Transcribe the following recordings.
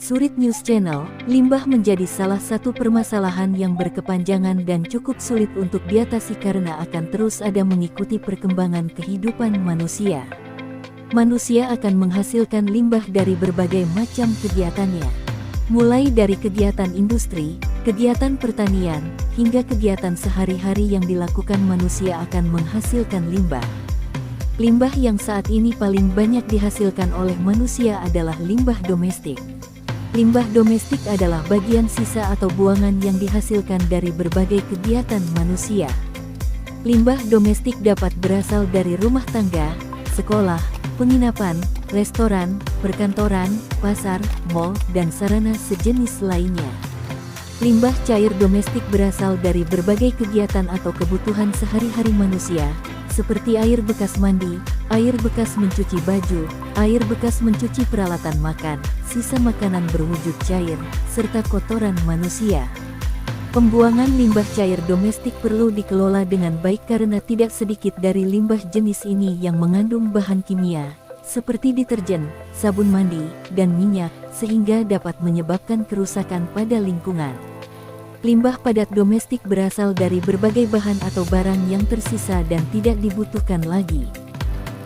Surit News Channel, limbah menjadi salah satu permasalahan yang berkepanjangan dan cukup sulit untuk diatasi karena akan terus ada mengikuti perkembangan kehidupan manusia. Manusia akan menghasilkan limbah dari berbagai macam kegiatannya. Mulai dari kegiatan industri, kegiatan pertanian, hingga kegiatan sehari-hari yang dilakukan manusia akan menghasilkan limbah. Limbah yang saat ini paling banyak dihasilkan oleh manusia adalah limbah domestik. Limbah domestik adalah bagian sisa atau buangan yang dihasilkan dari berbagai kegiatan manusia. Limbah domestik dapat berasal dari rumah tangga, sekolah, penginapan, restoran, perkantoran, pasar, mal, dan sarana sejenis lainnya. Limbah cair domestik berasal dari berbagai kegiatan atau kebutuhan sehari-hari manusia, seperti air bekas mandi, air bekas mencuci baju, air bekas mencuci peralatan makan, sisa makanan berwujud cair, serta kotoran manusia. Pembuangan limbah cair domestik perlu dikelola dengan baik karena tidak sedikit dari limbah jenis ini yang mengandung bahan kimia, seperti deterjen, sabun mandi, dan minyak, sehingga dapat menyebabkan kerusakan pada lingkungan. Limbah padat domestik berasal dari berbagai bahan atau barang yang tersisa dan tidak dibutuhkan lagi.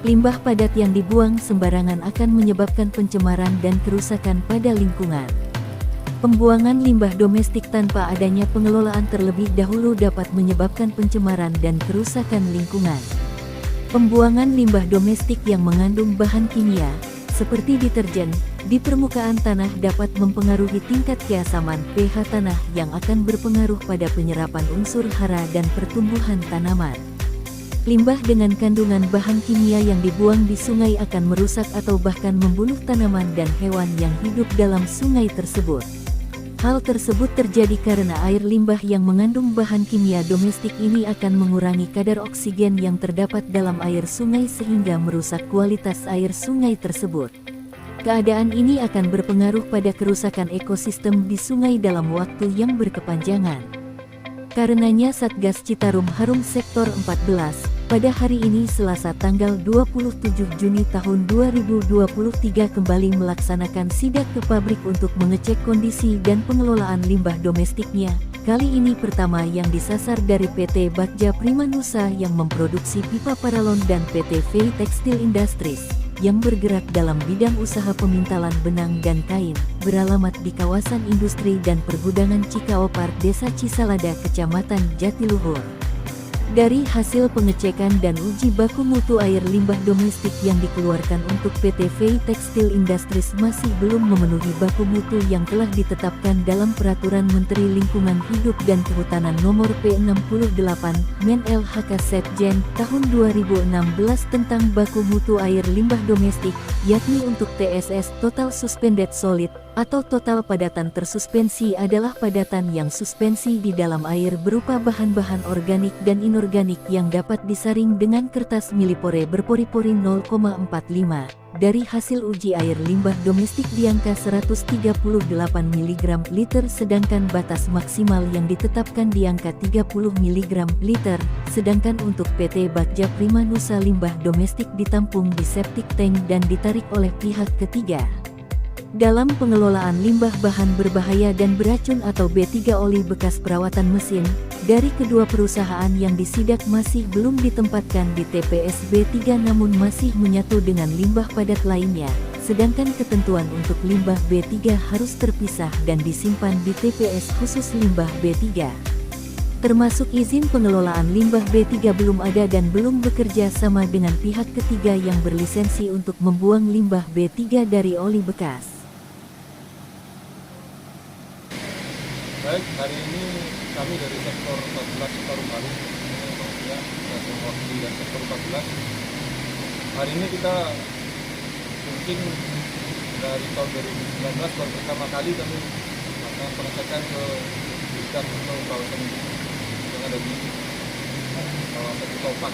Limbah padat yang dibuang sembarangan akan menyebabkan pencemaran dan kerusakan pada lingkungan. Pembuangan limbah domestik tanpa adanya pengelolaan terlebih dahulu dapat menyebabkan pencemaran dan kerusakan lingkungan. Pembuangan limbah domestik yang mengandung bahan kimia, seperti deterjen, di permukaan tanah dapat mempengaruhi tingkat keasaman pH tanah yang akan berpengaruh pada penyerapan unsur hara dan pertumbuhan tanaman. Limbah dengan kandungan bahan kimia yang dibuang di sungai akan merusak atau bahkan membunuh tanaman dan hewan yang hidup dalam sungai tersebut. Hal tersebut terjadi karena air limbah yang mengandung bahan kimia domestik ini akan mengurangi kadar oksigen yang terdapat dalam air sungai sehingga merusak kualitas air sungai tersebut. Keadaan ini akan berpengaruh pada kerusakan ekosistem di sungai dalam waktu yang berkepanjangan. Karenanya Satgas Citarum Harum Sektor 14, pada hari ini Selasa tanggal 27 Juni tahun 2023 kembali melaksanakan sidak ke pabrik untuk mengecek kondisi dan pengelolaan limbah domestiknya. Kali ini pertama yang disasar dari PT Bagja Primanusa yang memproduksi pipa paralon dan PT VEI Textile Industries yang bergerak dalam bidang usaha pemintalan benang dan kain, beralamat di kawasan industri dan pergudangan Cikaopar, Desa Cisalada, Kecamatan Jatiluhur. Dari hasil pengecekan dan uji baku mutu air limbah domestik yang dikeluarkan untuk PT VEI Textile Industries masih belum memenuhi baku mutu yang telah ditetapkan dalam Peraturan Menteri Lingkungan Hidup dan Kehutanan Nomor P68 Men LHK Setjen Tahun 2016 tentang baku mutu air limbah domestik, yakni untuk TSS Total Suspended Solid atau total padatan tersuspensi adalah padatan yang suspensi di dalam air berupa bahan-bahan organik dan inorganik yang dapat disaring dengan kertas milipore berpori-pori 0,45. Dari hasil uji air limbah domestik di angka 138 mg liter sedangkan batas maksimal yang ditetapkan di angka 30 mg liter, sedangkan untuk PT Bagja Primanusa limbah domestik ditampung di septic tank dan ditarik oleh pihak ketiga. Dalam pengelolaan limbah bahan berbahaya dan beracun atau B3 oli bekas perawatan mesin, dari kedua perusahaan yang disidak masih belum ditempatkan di TPS B3 namun masih menyatu dengan limbah padat lainnya, sedangkan ketentuan untuk limbah B3 harus terpisah dan disimpan di TPS khusus limbah B3. Termasuk izin pengelolaan limbah B3 belum ada dan belum bekerja sama dengan pihak ketiga yang berlisensi untuk membuang limbah B3 dari oli bekas. Baik, hari ini kami dari sektor 14 Citarum Harum, ya, mewakili dan sektor 14. Hari ini kita mungkin dari tahun 2019 baru pertama kali kami melakukan pengecekan ke bidang atau kawasan yang ada di kawasan Cikaopar.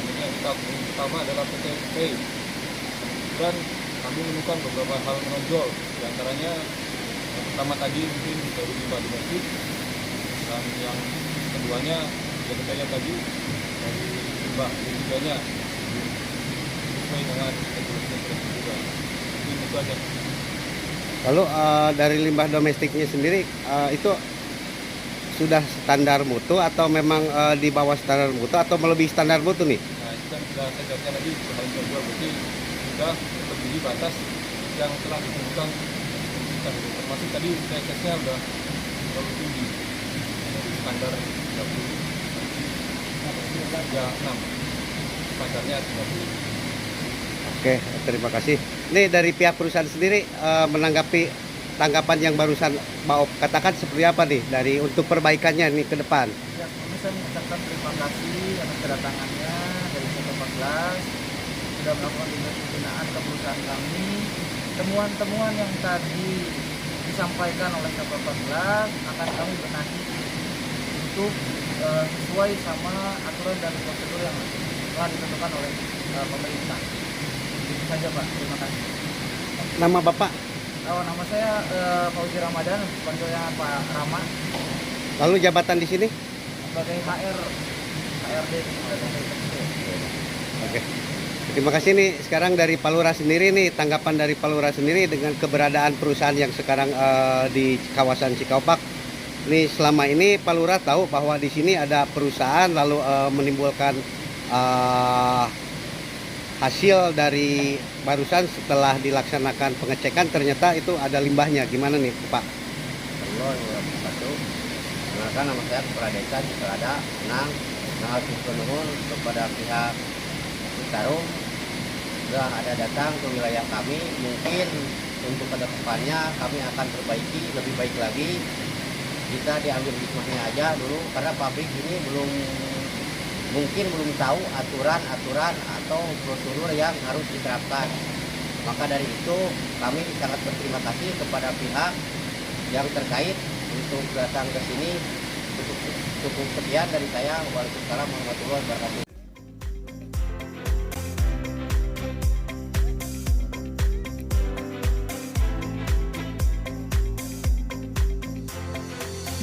Ini yang kita pertama adalah PT VEI. Dan kami menemukan beberapa hal menonjol, diantaranya yang pertama tadi mungkin dari limbah domestik, dan yang keduanya yang kita lihat tadi dari limbah ketiganya sesuai dengan regulasi yang sudah juga. Mungkin itu aja. Lalu dari limbah domestiknya sendiri itu sudah standar mutu atau memang di bawah standar mutu atau melebihi standar mutu nih? Nah, itu kan sudah saya jelaskan tadi berbahaya kedua, berarti sudah melebihi batas yang telah ditentukan, termasuk tadi TSS-nya sudah terlalu tinggi dari standar 36, standarnya 30. Oke, terima kasih. Ini dari pihak perusahaan sendiri menanggapi tanggapan yang barusan Mbak Op katakan seperti apa nih dari untuk perbaikannya nih ke depan? Ya, kami saya mengucapkan terima kasih atas kedatangannya dari sektor 14 sudah melakukan pembinaan ke perusahaan kami. Temuan-temuan yang tadi disampaikan oleh sektor 14 akan kami benahi untuk sesuai sama aturan dan prosedur yang telah ditentukan oleh pemerintah. Itu saja Pak, terima kasih. Nama Bapak? Nama saya Fauzi Ramadan, panggilnya Pak Rama, Lalu jabatan di sini? sebagai HRD di Oke. Terima kasih nih. Sekarang dari Palura sendiri nih, tanggapan dari Palura sendiri dengan keberadaan perusahaan yang sekarang di kawasan Cikaupak. Nih selama ini Palura tahu bahwa di sini ada perusahaan lalu menimbulkan hasil dari barusan setelah dilaksanakan pengecekan ternyata itu ada limbahnya. Gimana nih Pak? Halo, satu. Kenalkan nama saya Kepala Desa Cikalada, Enang. Nah, harus menuhun kepada pihak Citarum sudah ada datang ke wilayah kami. Mungkin untuk ke depannya kami akan perbaiki lebih baik lagi. Kita diambil hikmahnya aja dulu karena pabrik ini mungkin belum tahu aturan-aturan atau prosedur yang harus diterapkan. Maka dari itu kami sangat berterima kasih kepada pihak yang terkait untuk datang ke sini. Cukup sekian dari saya. Waalaikumsalam warahmatullahi wabarakatuh.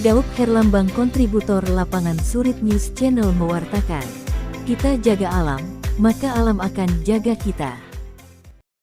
Daup Herlambang, kontributor lapangan Surit News Channel mewartakan. Kita jaga alam, maka alam akan jaga kita.